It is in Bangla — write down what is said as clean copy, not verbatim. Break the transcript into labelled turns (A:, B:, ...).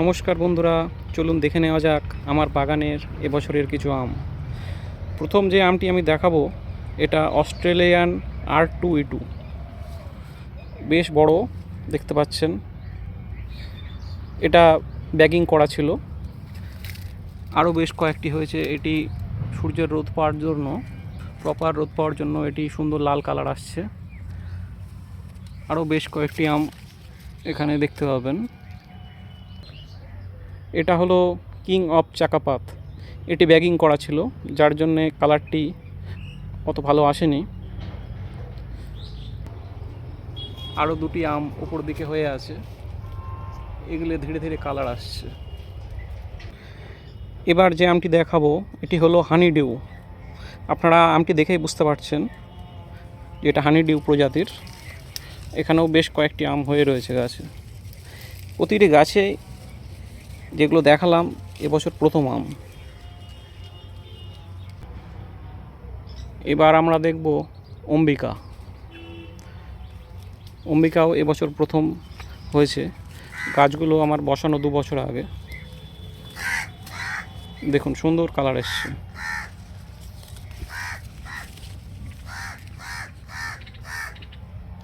A: নমস্কার বন্ধুরা, চলুন দেখে নেওয়া যাক আমার বাগানের এবছরের কিছু আম। প্রথম যে আমটি আমি দেখাবো এটা অস্ট্রেলিয়ান R2E2, বেশ বড় দেখতে পাচ্ছেন। এটা ব্যাগিং করা ছিল, আরও বেশ কয়েকটি হয়েছে। এটি সূর্যের রোদ পাওয়ার জন্য, প্রপার রোদ পাওয়ার জন্য এটি সুন্দর লাল কালার আসছে। আরও বেশ কয়েকটি আম এখানে দেখতে পাবেন। এটা হলো কিং অফ চাকাপাত, এটি ব্যাগিং করা ছিল যার জন্যে কালারটি অত ভালো আসেনি। আরও দুটি আম উপর দিকে হয়ে আছে, এগুলো ধীরে ধীরে কালার আসছে। এবার যে আমটি দেখাবো এটি হলো হানিডিউ। আপনারা আমটি দেখেই বুঝতে পারছেন যে এটা হানিডিউ প্রজাতির। এখানেও বেশ কয়েকটি আম হয়ে রয়েছে গাছে। প্রতিটি গাছে যেগুলো দেখালাম এবছর প্রথম আম। এবার আমরা দেখব অম্বিকা। অম্বিকাও এবছর প্রথম হয়েছে। গাছগুলো আমার বসানো 2 বছর আগে। দেখুন সুন্দর কালার এসছে।